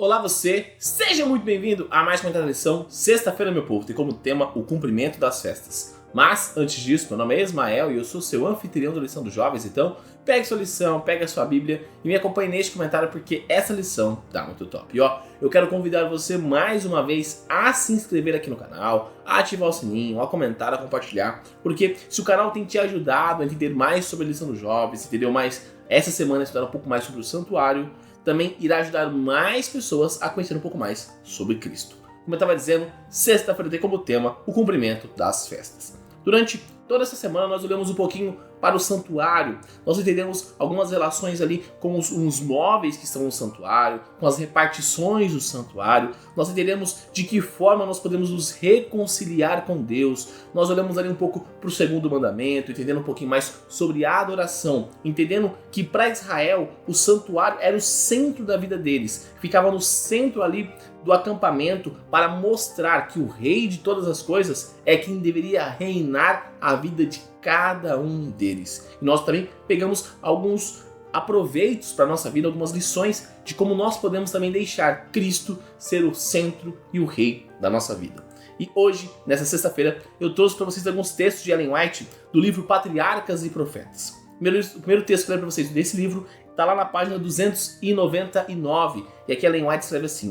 Olá você, seja muito bem-vindo a mais uma lição Sexta-feira, meu povo, tem como tema o cumprimento das festas. Mas, antes disso, meu nome é Ismael e eu sou seu anfitrião da lição dos jovens, então pegue sua lição, pegue a sua Bíblia e me acompanhe neste comentário porque essa lição tá muito top. E eu quero convidar você mais uma vez a se inscrever aqui no canal, a ativar o sininho, a comentar, a compartilhar, porque se o canal tem te ajudado a entender mais sobre a lição dos jovens, entendeu mais essa semana, estudar um pouco mais sobre o santuário, também irá ajudar mais pessoas a conhecer um pouco mais sobre Cristo. Como eu estava dizendo, sexta-feira tem como tema o cumprimento das festas. Durante toda essa semana nós olhamos um pouquinho para o santuário, nós entendemos algumas relações ali com os móveis que estão no santuário, com as repartições do santuário, nós entendemos de que forma nós podemos nos reconciliar com Deus, nós olhamos ali um pouco para o segundo mandamento, entendendo um pouquinho mais sobre a adoração, entendendo que para Israel o santuário era o centro da vida deles, ficava no centro ali do acampamento para mostrar que o rei de todas as coisas é quem deveria reinar a vida de cada um deles. E nós também pegamos alguns aproveitos para a nossa vida, algumas lições de como nós podemos também deixar Cristo ser o centro e o rei da nossa vida. E hoje, nessa sexta-feira, eu trouxe para vocês alguns textos de Ellen White do livro Patriarcas e Profetas. O primeiro texto que eu leio para vocês desse livro está lá na página 299 e aqui Ellen White escreve assim,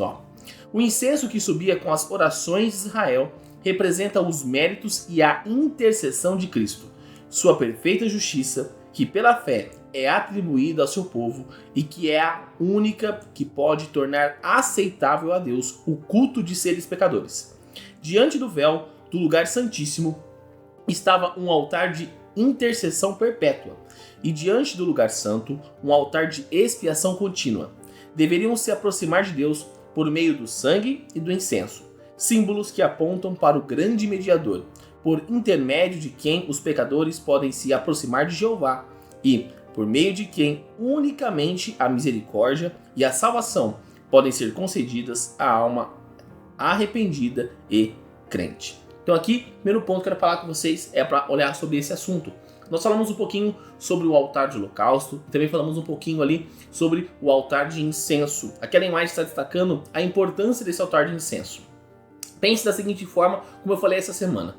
O incenso que subia com as orações de Israel representa os méritos e a intercessão de Cristo, sua perfeita justiça, que pela fé é atribuída ao seu povo e que é a única que pode tornar aceitável a Deus o culto de seres pecadores. Diante do véu do lugar santíssimo estava um altar de intercessão perpétua e diante do lugar santo um altar de expiação contínua. Deveriam se aproximar de Deus por meio do sangue e do incenso, símbolos que apontam para o grande mediador, por intermédio de quem os pecadores podem se aproximar de Jeová e por meio de quem unicamente a misericórdia e a salvação podem ser concedidas à alma arrependida e crente. Então aqui, primeiro ponto que eu quero falar com vocês é para olhar sobre esse assunto. Nós falamos um pouquinho sobre o altar de holocausto e também falamos um pouquinho ali sobre o altar de incenso. Aqui a Ellen White está destacando a importância desse altar de incenso. Pense da seguinte forma, como eu falei essa semana.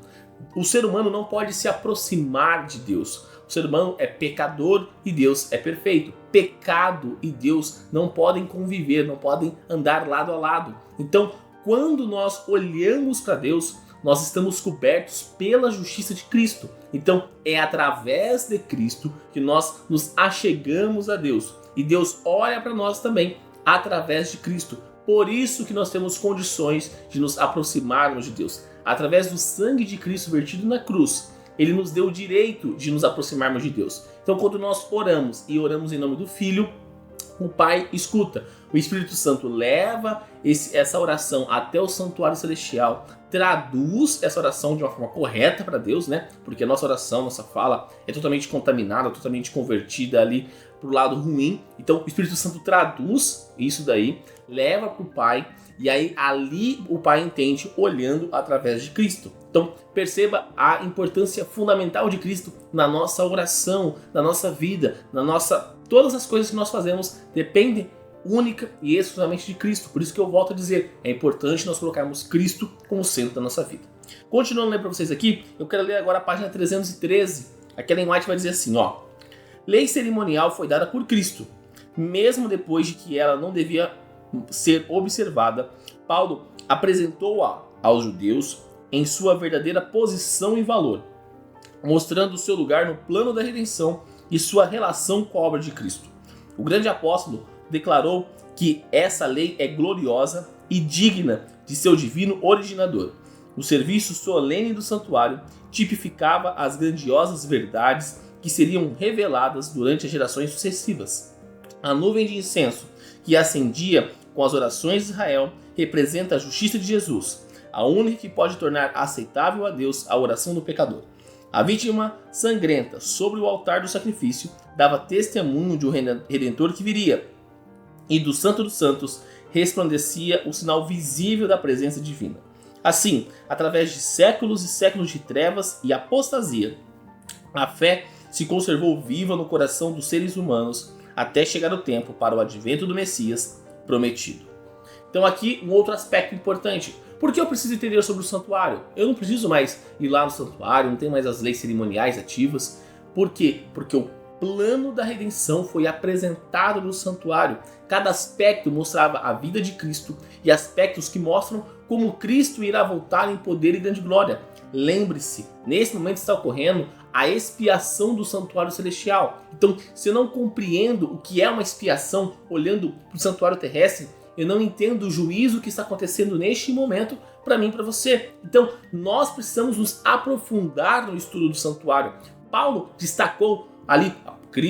O ser humano não pode se aproximar de Deus. O ser humano é pecador e Deus é perfeito. Pecado e Deus não podem conviver, não podem andar lado a lado. Então, quando nós olhamos para Deus, nós estamos cobertos pela justiça de Cristo. Então, é através de Cristo que nós nos achegamos a Deus. E Deus olha para nós também através de Cristo. Por isso que nós temos condições de nos aproximarmos de Deus. Através do sangue de Cristo vertido na cruz, Ele nos deu o direito de nos aproximarmos de Deus. Então, quando nós oramos e oramos em nome do Filho, o Pai escuta. O Espírito Santo leva essa oração até o santuário celestial, traduz essa oração de uma forma correta para Deus, né? Porque a nossa oração, nossa fala é totalmente contaminada, totalmente convertida ali para o lado ruim. Então o Espírito Santo traduz isso daí, leva para o Pai e aí ali o Pai entende olhando através de Cristo. Então perceba a importância fundamental de Cristo na nossa oração, na nossa vida, todas as coisas que nós fazemos dependem única e exclusivamente de Cristo. Por isso que eu volto a dizer, é importante nós colocarmos Cristo como centro da nossa vida. Continuando a ler para vocês aqui, eu quero ler agora a página 313. Aqui Ellen White vai dizer assim, Lei cerimonial foi dada por Cristo, mesmo depois de que ela não devia ser observada. Paulo apresentou-a aos judeus em sua verdadeira posição e valor, mostrando o seu lugar no plano da redenção e sua relação com a obra de Cristo. O grande apóstolo declarou que essa lei é gloriosa e digna de seu divino originador. O serviço solene do santuário tipificava as grandiosas verdades que seriam reveladas durante as gerações sucessivas. A nuvem de incenso que ascendia com as orações de Israel representa a justiça de Jesus, a única que pode tornar aceitável a Deus a oração do pecador. A vítima sangrenta sobre o altar do sacrifício dava testemunho de um redentor que viria, e do Santo dos Santos resplandecia o sinal visível da presença divina. Assim, através de séculos e séculos de trevas e apostasia, a fé se conservou viva no coração dos seres humanos até chegar o tempo para o advento do Messias prometido. Então aqui um outro aspecto importante. Por que eu preciso entender sobre o santuário? Eu não preciso mais ir lá no santuário, não tem mais as leis cerimoniais ativas. Por quê? Porque o plano da redenção foi apresentado no santuário. Cada aspecto mostrava a vida de Cristo e aspectos que mostram como Cristo irá voltar em poder e grande glória. Lembre-se, nesse momento está ocorrendo a expiação do santuário celestial. Então, se eu não compreendo o que é uma expiação olhando para o santuário terrestre, eu não entendo o juízo que está acontecendo neste momento para mim e para você. Então, nós precisamos nos aprofundar no estudo do santuário. Paulo destacou ali,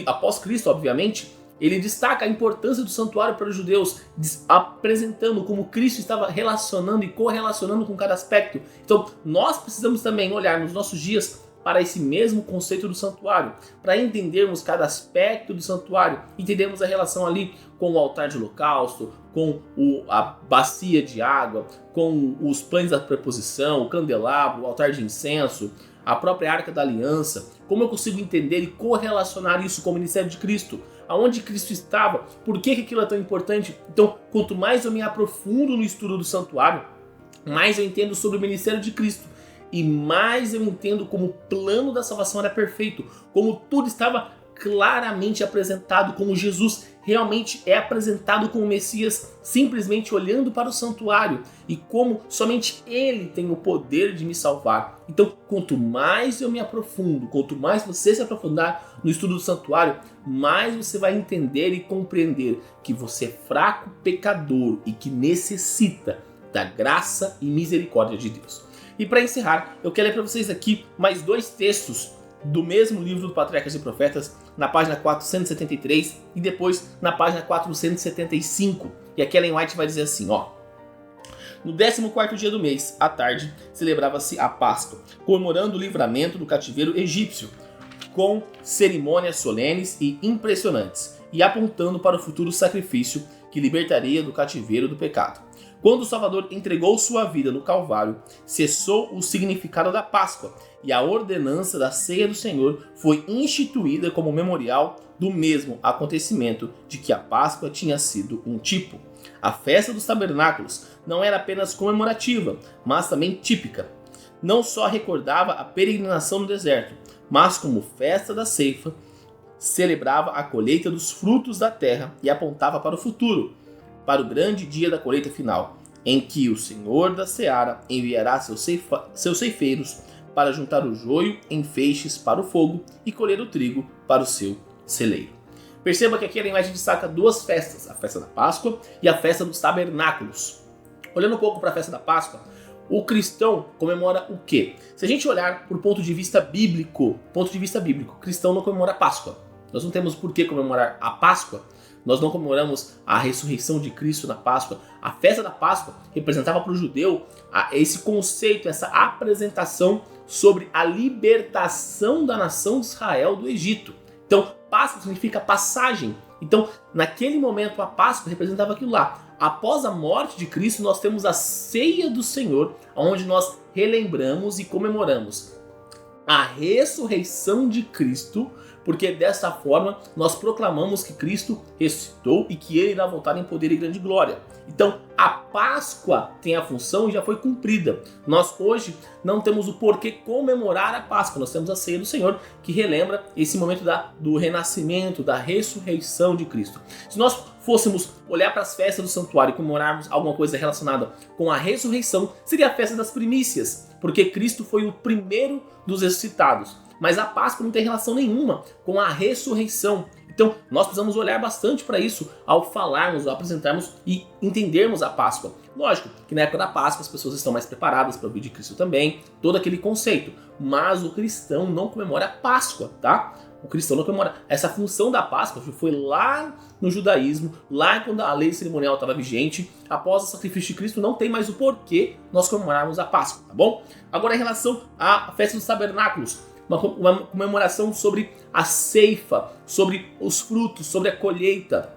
após Cristo, obviamente, ele destaca a importância do santuário para os judeus, apresentando como Cristo estava relacionando e correlacionando com cada aspecto. Então, nós precisamos também olhar nos nossos dias para esse mesmo conceito do santuário, para entendermos cada aspecto do santuário, entendermos a relação ali com o altar de holocausto, com a bacia de água, com os pães da preposição, o candelabro, o altar de incenso, a própria Arca da Aliança. Como eu consigo entender e correlacionar isso com o ministério de Cristo? Aonde Cristo estava? Por que aquilo é tão importante? Então, quanto mais eu me aprofundo no estudo do santuário, mais eu entendo sobre o ministério de Cristo. E mais eu entendo como o plano da salvação era perfeito, como tudo estava claramente apresentado, como Jesus realmente é apresentado como Messias, simplesmente olhando para o santuário, e como somente Ele tem o poder de me salvar. Então, quanto mais eu me aprofundo, quanto mais você se aprofundar no estudo do santuário, mais você vai entender e compreender que você é fraco, pecador e que necessita da graça e misericórdia de Deus. E para encerrar, eu quero ler para vocês aqui mais dois textos do mesmo livro do Patriarcas e Profetas, na página 473 e depois na página 475. E aqui Ellen White vai dizer assim, ó: no 14º dia do mês, à tarde, celebrava-se a Páscoa, comemorando o livramento do cativeiro egípcio, com cerimônias solenes e impressionantes, e apontando para o futuro sacrifício que libertaria do cativeiro do pecado. Quando o Salvador entregou sua vida no Calvário, cessou o significado da Páscoa e a ordenança da ceia do Senhor foi instituída como memorial do mesmo acontecimento de que a Páscoa tinha sido um tipo. A festa dos tabernáculos não era apenas comemorativa, mas também típica. Não só recordava a peregrinação no deserto, mas como festa da ceifa, celebrava a colheita dos frutos da terra e apontava para o futuro, para o grande dia da colheita final, em que o Senhor da Seara enviará seus ceifeiros para juntar o joio em feixes para o fogo e colher o trigo para o seu celeiro. Perceba que aqui a gente destaca duas festas, a festa da Páscoa e a festa dos tabernáculos. Olhando um pouco para a festa da Páscoa, o cristão comemora o quê? Se a gente olhar por ponto de vista bíblico, o cristão não comemora a Páscoa. Nós não temos por que comemorar a Páscoa. Nós não comemoramos a ressurreição de Cristo na Páscoa. A festa da Páscoa representava para o judeu esse conceito, essa apresentação sobre a libertação da nação de Israel do Egito. Então, Páscoa significa passagem. Então, naquele momento, a Páscoa representava aquilo lá. Após a morte de Cristo, nós temos a ceia do Senhor, onde nós relembramos e comemoramos a ressurreição de Cristo, porque dessa forma nós proclamamos que Cristo ressuscitou e que Ele irá voltar em poder e grande glória. Então a Páscoa tem a função e já foi cumprida. Nós hoje não temos o porquê comemorar a Páscoa, nós temos a ceia do Senhor, que relembra esse momento do renascimento, da ressurreição de Cristo. Se nós fôssemos olhar para as festas do santuário e comemorarmos alguma coisa relacionada com a ressurreição, seria a festa das primícias, porque Cristo foi o primeiro dos ressuscitados. Mas a Páscoa não tem relação nenhuma com a ressurreição. Então, nós precisamos olhar bastante para isso ao falarmos, ao apresentarmos e entendermos a Páscoa. Lógico que na época da Páscoa as pessoas estão mais preparadas para o vídeo de Cristo também, todo aquele conceito. Mas o cristão não comemora a Páscoa, tá? O cristão não comemora. Essa função da Páscoa foi lá no judaísmo, lá quando a lei cerimonial estava vigente. Após o sacrifício de Cristo, não tem mais o porquê nós comemorarmos a Páscoa, tá bom? Agora, em relação à festa dos tabernáculos, uma comemoração sobre a ceifa, sobre os frutos, sobre a colheita.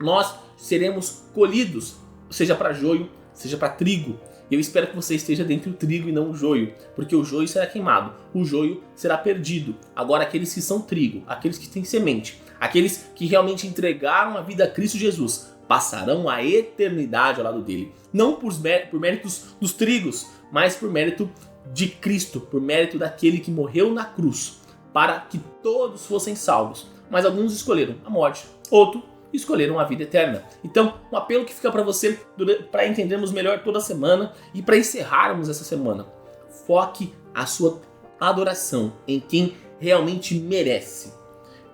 Nós seremos colhidos, seja para joio, seja para trigo. E eu espero que você esteja dentro do trigo e não o joio, porque o joio será queimado, o joio será perdido. Agora, aqueles que são trigo, aqueles que têm semente, aqueles que realmente entregaram a vida a Cristo Jesus, passarão a eternidade ao lado dele. Não por méritos dos trigos, mas por mérito de Cristo, por mérito daquele que morreu na cruz, para que todos fossem salvos. Mas alguns escolheram a morte, outros escolheram a vida eterna. Então, um apelo que fica para você, para entendermos melhor toda a semana e para encerrarmos essa semana. Foque a sua adoração em quem realmente merece.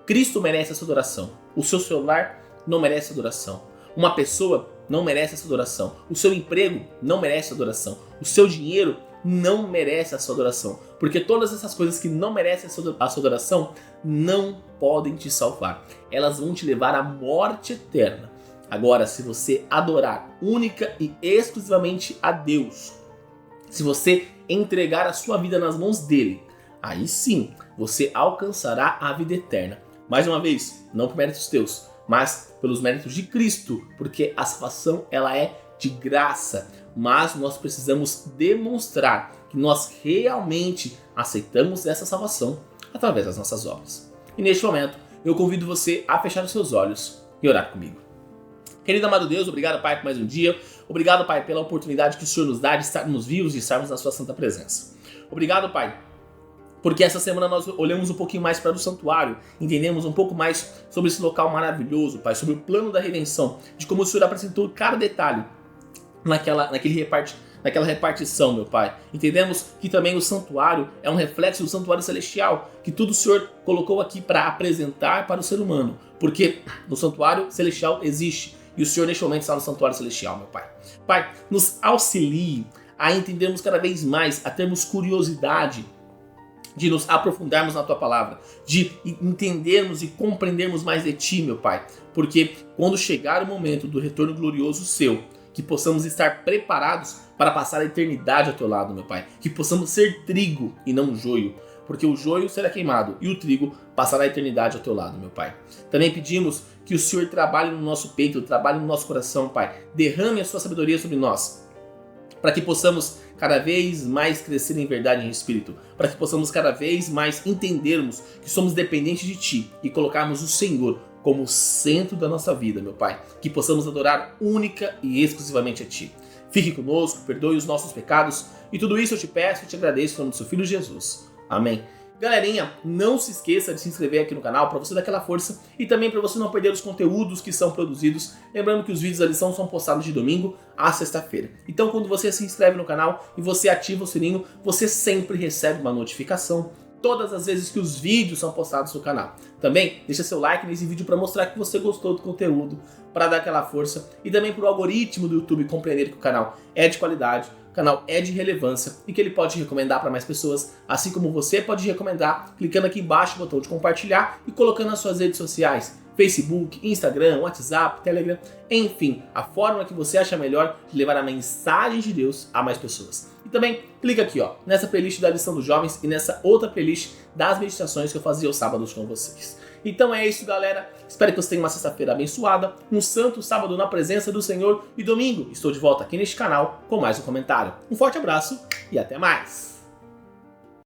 Cristo merece essa adoração. O seu celular não merece adoração. Uma pessoa não merece essa adoração. O seu emprego não merece adoração. O seu dinheiro não merece a sua adoração. Porque todas essas coisas que não merecem a sua adoração não podem te salvar. Elas vão te levar à morte eterna. Agora, se você adorar única e exclusivamente a Deus, se você entregar a sua vida nas mãos dele, aí sim você alcançará a vida eterna. Mais uma vez, não por méritos teus, mas pelos méritos de Cristo, porque a salvação ela é de graça, mas nós precisamos demonstrar que nós realmente aceitamos essa salvação através das nossas obras. E neste momento, eu convido você a fechar os seus olhos e orar comigo. Querido amado Deus, obrigado, Pai, por mais um dia. Obrigado, Pai, pela oportunidade que o Senhor nos dá de estarmos vivos e estarmos na sua santa presença. Obrigado, Pai, porque essa semana nós olhamos um pouquinho mais para o santuário, entendemos um pouco mais sobre esse local maravilhoso, Pai, sobre o plano da redenção, de como o Senhor apresentou cada detalhe naquela repartição, meu Pai. Entendemos que também o santuário é um reflexo do santuário celestial, que tudo o Senhor colocou aqui para apresentar para o ser humano, porque no santuário celestial existe, e o Senhor neste momento está no santuário celestial, meu Pai. Pai, nos auxilie a entendermos cada vez mais, a termos curiosidade de nos aprofundarmos na Tua Palavra, de entendermos e compreendermos mais de Ti, meu Pai, porque quando chegar o momento do retorno glorioso Seu, que possamos estar preparados para passar a eternidade ao Teu lado, meu Pai, que possamos ser trigo e não joio, porque o joio será queimado e o trigo passará a eternidade ao Teu lado, meu Pai. Também pedimos que o Senhor trabalhe no nosso peito, trabalhe no nosso coração, Pai, derrame a Sua sabedoria sobre nós, para que possamos cada vez mais crescer em verdade e em espírito, para que possamos cada vez mais entendermos que somos dependentes de Ti e colocarmos o Senhor como o centro da nossa vida, meu Pai, que possamos adorar única e exclusivamente a Ti. Fique conosco, perdoe os nossos pecados e tudo isso eu te peço e te agradeço em nome do Seu Filho Jesus. Amém. Galerinha, não se esqueça de se inscrever aqui no canal para você dar aquela força e também para você não perder os conteúdos que são produzidos. Lembrando que os vídeos da lição são postados de domingo a sexta-feira. Então quando você se inscreve no canal e você ativa o sininho, você sempre recebe uma notificação todas as vezes que os vídeos são postados no canal. Também deixa seu like nesse vídeo para mostrar que você gostou do conteúdo, para dar aquela força e também para o algoritmo do YouTube compreender que o canal é de qualidade, o canal é de relevância e que ele pode recomendar para mais pessoas, assim como você pode recomendar clicando aqui embaixo no botão de compartilhar e colocando nas suas redes sociais, Facebook, Instagram, WhatsApp, Telegram, enfim, a forma que você acha melhor de levar a mensagem de Deus a mais pessoas. E também clica aqui, ó, nessa playlist da lição dos jovens e nessa outra playlist das meditações que eu fazia aos sábados com vocês. Então é isso, galera. Espero que você tenha uma sexta-feira abençoada, um santo sábado na presença do Senhor e domingo estou de volta aqui neste canal com mais um comentário. Um forte abraço e até mais!